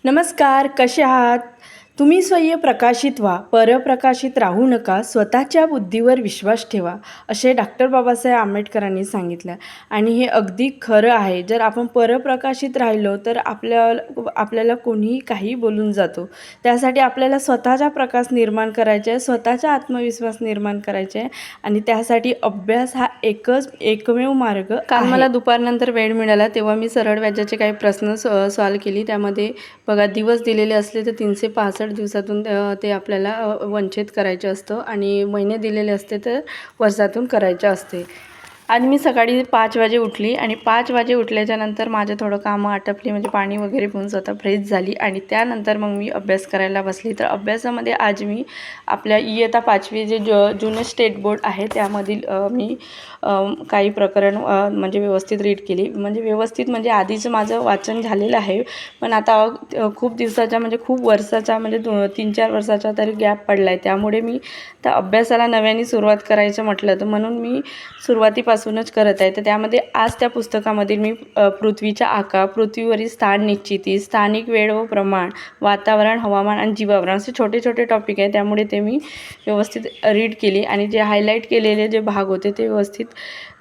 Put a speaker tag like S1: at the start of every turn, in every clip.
S1: नमस्कार, कसे आहात? तुम्ही स्वयं प्रकाशित व्हा, परप्रकाशित राहू नका, स्वतःच्या बुद्धीवर विश्वास ठेवा, असे डॉक्टर बाबासाहेब आंबेडकरांनी सांगितलं. आणि हे अगदी खरं आहे. जर आपण परप्रकाशित राहिलो तर आपल्याला कोणीही काही बोलून जातो. त्यासाठी आपल्याला स्वतःचा प्रकाश निर्माण करायचा आहे, स्वतःचा आत्मविश्वास निर्माण करायचा आहे आणि त्यासाठी अभ्यास हा एकमेव मार्ग काल
S2: आहे.
S1: मला दुपारनंतर वेळ मिळाला तेव्हा मी सरळ व्याजाचे काही प्रश्न सॉल्व केली. त्यामध्ये बघा, दिवस दिलेले असले तर 365 दिवसातून ते आपल्याला वंचित करायचं असतं आणि महिने दिलेले असते तर वर्षातून करायचं असते. आज मी सकाळी 5 वाजे उठली आणि 5 वाजे उठल्याच्यानंतर माझं थोडं कामं आटपली, म्हणजे पाणी वगैरे पिऊन स्वतः फ्रेश झाली आणि त्यानंतर मग मी अभ्यास करायला बसली. तर अभ्यासामध्ये आज मी आपल्या इयत्ता 5वी जे जुने स्टेट बोर्ड आहे त्यामधील मी काही प्रकरण म्हणजे व्यवस्थित रीड केली. म्हणजे व्यवस्थित म्हणजे आधीचं माझं वाचन झालेलं आहे, पण आता खूप दिवसाचा म्हणजे खूप वर्षाचा म्हणजे 3-4 वर्षाचा तरी गॅप पडला आहे. त्यामुळे मी त्या अभ्यासाला नव्याने सुरुवात करायचं म्हटलं तर म्हणून मी सुरुवातीपासूनच करत आहे. तर त्यामध्ये आज त्या पुस्तकामधील मी पृथ्वीचा आकार, पृथ्वीवरील स्थान निश्चिती, स्थानिक वेळ व प्रमाण, वातावरण, हवामान आणि जीवावरण असे छोटे छोटे टॉपिक आहे. त्यामुळे ते मी व्यवस्थित रीड केली आणि जे हायलाईट केलेले जे भाग होते ते व्यवस्थित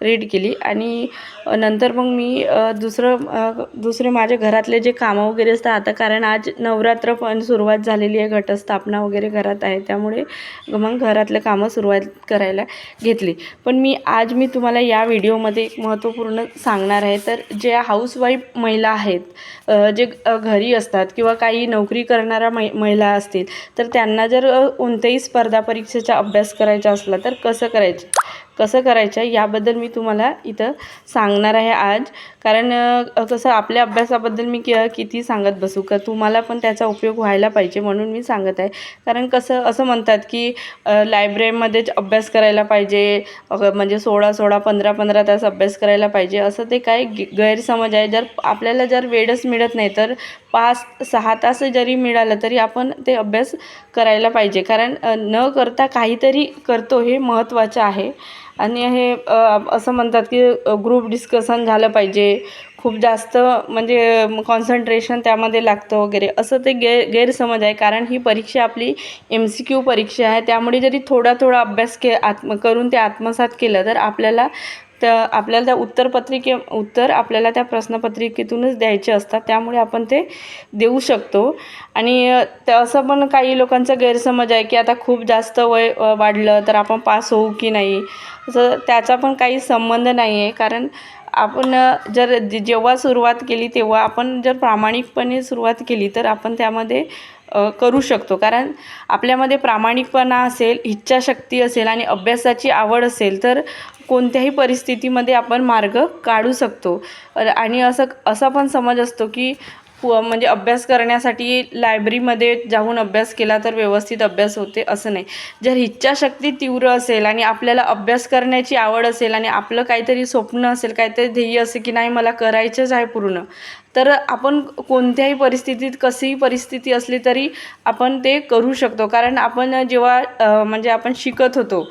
S1: रीड केली. आणि नंतर मग मी दुसरे माझ्या घरातले जे कामं वगैरे असतात आता, कारण आज नवरात्र पण सुरुवात झालेली आहे, घटस्थापना वगैरे घरात आहे, त्यामुळे मग घरातले कामं सुरुवात करायला घेतली. पण आज मी तुम्हाला या व्हिडिओमध्ये एक महत्त्वपूर्ण सांगणार आहे. तर ज्या हाऊसवाईफ महिला आहेत, जे घरी असतात किंवा काही नोकरी करणाऱ्या महिला असतील, तर त्यांना जर कोणत्याही स्पर्धा परीक्षेचा अभ्यास करायचा असला तर कसं करायचं याबद्दल मी तुम्हाला इथं सांगणार आहे आज. कारण कसं आपल्या अभ्यासाबद्दल मी किती सांगत बसू, का तुम्हाला पण त्याचा उपयोग व्हायला पाहिजे म्हणून मी सांगत आहे. कारण कसं असं म्हणतात की लायब्ररीमध्येच अभ्यास करायला पाहिजे, म्हणजे 16-16, 15-15 तास अभ्यास करायला पाहिजे, असं ते काय गैरसमज आहे. आपल्याला जर वेळच मिळत नाही तर 5-6 तास जरी मिळालं तरी आपण ते अभ्यास करायला पाहिजे. कारण न करता काहीतरी करतो हे महत्त्वाचं आहे. आणि हे असं म्हणतात की ग्रुप डिस्कशन झालं पाहिजे, खूप जास्त म्हणजे कॉन्सन्ट्रेशन त्यामध्ये लागतं वगैरे, असं ते गैरसमज आहे. कारण ही परीक्षा आपली MCQ परीक्षा आहे, त्यामुळे जरी थोडा अभ्यास करून ते आत्मसात केलं तर आपल्याला त्या उत्तर आपल्याला त्या प्रश्नपत्रिकेतूनच द्यायचे असतात, त्यामुळे आपण ते देऊ शकतो. आणि असं पण काही लोकांचा गैरसमज आहे की आता खूप जास्त वय वाढलं तर आपण पास होऊ की नाही, असं त्याचा पण काही संबंध नाही आहे. कारण आपण जेव्हा सुरुवात केली तेव्हा आपण जर प्रामाणिकपणे सुरुवात केली तर आपण त्यामध्ये करू शकतो. कारण आपल्यामध्ये प्रामाणिकपणा असेल, इच्छाशक्ती असेल आणि अभ्यासाची आवड असेल तर कोणत्याही परिस्थितीमध्ये आपण मार्ग काढू शकतो. आणि असा पण समज असतो की म्हणजे अभ्यास करण्यासाठी लायब्ररीमध्ये जाऊन अभ्यास केला तर व्यवस्थित अभ्यास होते, असं नाही. जर इच्छाशक्ती तीव्र असेल आणि आपल्याला अभ्यास करण्याची आवड असेल आणि आपलं काहीतरी स्वप्न असेल, काहीतरी ध्येय असेल की नाही मला करायचंच आहे पूर्ण, तर आपण कोणत्याही परिस्थितीत, कशीही परिस्थिती असली तरी आपण ते करू शकतो. कारण आपण जेव्हा म्हणजे आपण शिकत होतो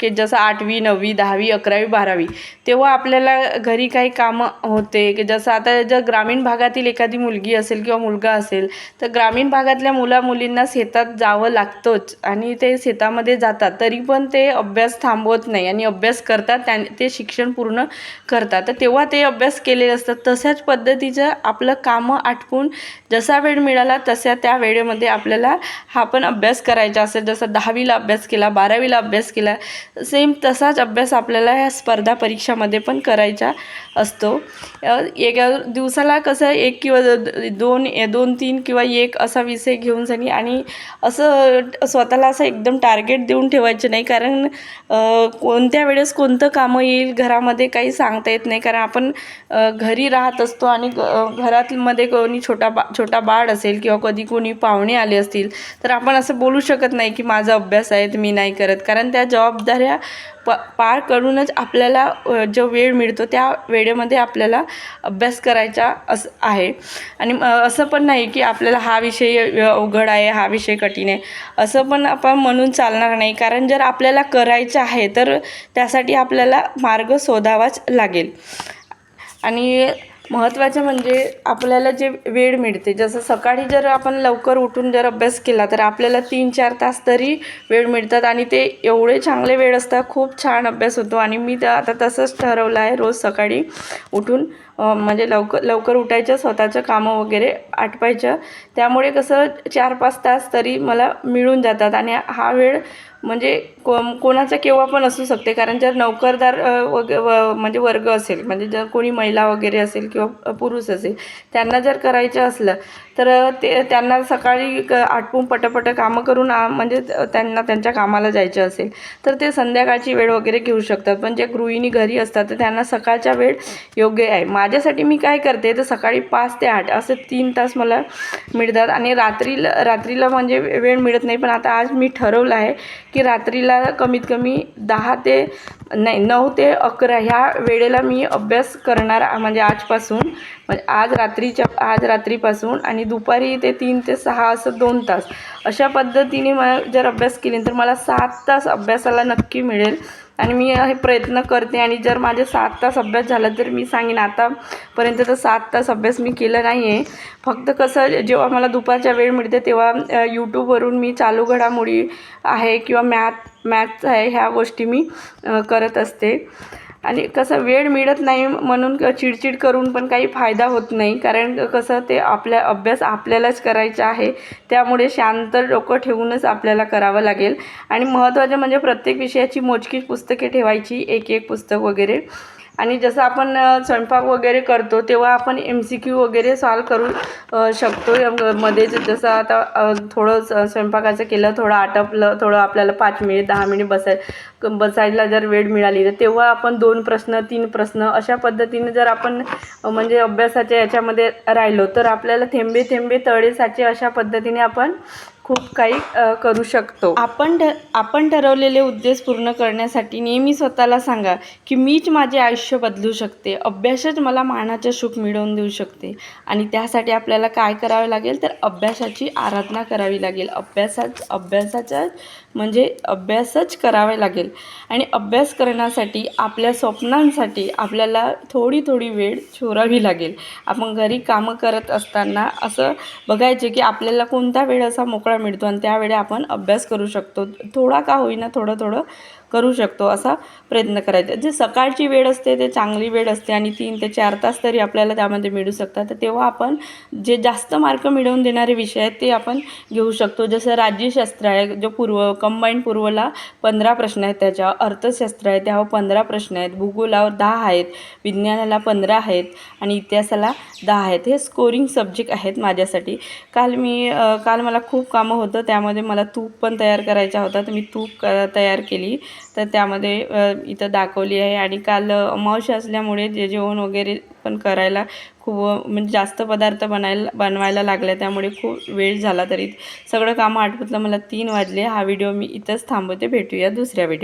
S1: की जसं 8वी 9वी 10वी 11वी 12वी, तेव्हा आपल्याला घरी काही कामं होते की जसं आता जर ग्रामीण भागातील एखादी मुलगी असेल किंवा मुलगा असेल तर ग्रामीण भागातल्या मुलींना शेतात जावं लागतंच आणि ते शेतामध्ये जातात तरी पण ते अभ्यास थांबवत नाही आणि अभ्यास करतात, ते शिक्षण पूर्ण करतात. तर तेव्हा ते अभ्यास केलेले असतात. तशाच पद्धतीचं आपलं कामं आटपून जसा वेळ मिळाला तशा त्या वेळेमध्ये आपल्याला हा पण अभ्यास करायचा असेल. जसं 10वीला अभ्यास केला, 12वीला अभ्यास केला, सेम तसाच अभ्यास आपल्याला ह्या स्पर्धा परीक्षामध्ये पण करायचा असतो. एका दिवसाला कसं 1 किंवा 2-3 किंवा 1 असा विषय घेऊन जाणी आणि असं स्वतःला असं एकदम टार्गेट देऊन ठेवायचं नाही. कारण कोणत्या वेळेस कोणतं कामं येईल घरामध्ये काही सांगता येत नाही. कारण आपण घरी राहत असतो आणि घरामध्ये कोणी छोटा बाळ असेल किंवा कधी कोणी पाहुणे आले असतील तर आपण असं बोलू शकत नाही की माझा अभ्यास आहे तर मी नाही करत. कारण त्या जबाबदाऱ्या पार करूनच आपल्याला जो वेळ मिळतो त्या वेळेमध्ये आपल्याला अभ्यास करायचा आहे. आणि असं पण नाही की आपल्याला हा विषय अवघड आहे, हा विषय कठीण आहे, असं पण आपण म्हणून चालणार नाही. कारण जर आपल्याला करायचं आहे तर त्यासाठी आपल्याला मार्ग शोधावाच लागेल. आणि महत्त्वाचं म्हणजे आपल्याला जे वेळ मिळते, जसं सकाळी जर आपण लवकर उठून जर अभ्यास केला तर आपल्याला 3-4 तास तरी वेळ मिळतात आणि ते एवढे चांगले वेळ असतात, खूप छान अभ्यास होतो. आणि मी आता तसंच ठरवलं आहे, रोज सकाळी उठून म्हणजे लवकर उठायचं, स्वतःचं कामं वगैरे आटपायचं. त्यामुळे कसं 4-5 तास तरी मला मिळून जातात. आणि हा वेळ म्हणजे कोणाचा केव्हा पण असू शकते, कारण जर नोकरदार म्हणजे वर्ग असेल, म्हणजे जर कोणी महिला वगैरे असेल किंवा पुरुष असेल, त्यांना जर करायचं असलं तर त्यांना सकाळी आटपून पटापट कामं करून म्हणजे त्यांना त्यांच्या कामाला जायचं असेल तर ते संध्याकाळची वेळ वगैरे घेऊ शकतात. पण जे गृहिणी घरी असतात तर त्यांना सकाळचा वेळ योग्य आहे. माझ्यासाठी मी काय करते तर सकाळी 5 ते 8 असे 3 तास मला मिळतात. आणि रात्रीला म्हणजे वेळ मिळत नाही, पण आता आज मी ठरवलं आहे की रात्रीला कमीत कमी 9 ते 11 ह्या वेळेला मी अभ्यास करणार. म्हणजे आजपासून, म्हणजे आज रात्रीपासून आणि दुपारी ते 3 ते 6 असं 2 तास अशा पद्धतीने जर अभ्यास केली तर मला 7 तास अभ्यासाला नक्की मिळेल. आणि मी हे प्रयत्न करते. आणि जर माझे 7 तास अभ्यास झाला तर मी सांगेन, आतापर्यंत तर 7 तास अभ्यास मी केला नाही आहे. फक्त कसं जेव्हा मला दुपारच्या वेळ मिळते तेव्हा यूट्यूबवरून मी चालू घडामोडी आहे किंवा मॅथ्स आहे ह्या गोष्टी मी करत असते. आणि कसं वेळ मिळत नाही म्हणून चिडचिड करून पण काही फायदा होत नाही, कारण कसं ते अभ्यास आपल्यालाच करायचा आहे. त्यामुळे शांत डोकं ठेवूनच आपल्याला करावं लागेल. आणि महत्त्वाचं म्हणजे प्रत्येक विषयाची मोजकीच पुस्तके ठेवायची, एक पुस्तक वगैरे. आणि जसं आपण स्वयंपाक वगैरे करतो तेव्हा आपण MCQ वगैरे सॉल्व करू शकतो मध्येच. जसं आता थोडं स्वयंपाकाचं केलं, थोडं आटपलं, थोडं आपल्याला 5 मिनिट 10 मिनिट बसायला जर वेळ मिळाली तर तेव्हा आपण 2 प्रश्न 3 प्रश्न अशा पद्धतीने जर आपण म्हणजे अभ्यासाच्या याच्यामध्ये राहिलो तर आपल्याला थेंबे थेंबे तळे साचे अशा पद्धतीने आपण खूप काही करू शकतो. आपण ठरवलेले उद्देश पूर्ण करण्यासाठी नेहमी स्वतःला सांगा की मीच माझे आयुष्य बदलू शकते, अभ्यासच मला मानाचे सुख मिळवून देऊ शकते. आणि त्यासाठी आपल्याला काय करावे लागेल तर अभ्यासाची आराधना करावी लागेल. अभ्यासच करावे लागेल. आणि अभ्यास करण्यासाठी आपल्या स्वप्नांसाठी आपल्याला थोडी वेळ सोडावी लागेल. आपण घरी कामं करत असताना असं बघायचे की आपल्याला कोणता वेळ असा मोकळा मिळतो आणि त्यावेळी आपण अभ्यास करू शकतो. थोडा का होईना थोडं करू शकतो असा प्रयत्न करायचा. जे सकाळची वेळ असते ते चांगली वेळ असते आणि 3 ते 4 तास तरी आपल्याला त्यामध्ये मिळू शकतात. तर तेव्हा आपण जे जास्त मार्क मिळवून देणारे विषय आहेत ते आपण घेऊ शकतो. जसं राज्यशास्त्र आहे, जो कंबाईंड पूर्वला 15 प्रश्न आहेत, त्याच्यावर अर्थशास्त्र आहे त्यावर 15 प्रश्न आहेत, भूगोलावर 10 आहेत, विज्ञानाला 15 आहेत आणि इतिहासाला 10 आहेत. हे स्कोरिंग सब्जेक्ट आहेत माझ्यासाठी. काल मला खूप कामं होतं, त्यामध्ये मला तूप पण तयार करायचा होता, तर मी तूप तयार केली. तर त्यामध्ये इथं दाखवली आहे. आणि काल अमावस्या असल्यामुळे जेवण वगैरे पण करायला खूप म्हणजे जास्त पदार्थ बनवायला लागले, त्यामुळे खूप वेळ झाला. तरी सगळं कामं आटोपलं मला 3 वाजले. हा व्हिडिओ मी इथंच थांबवते. भेटूया दुसऱ्या व्हिडिओ.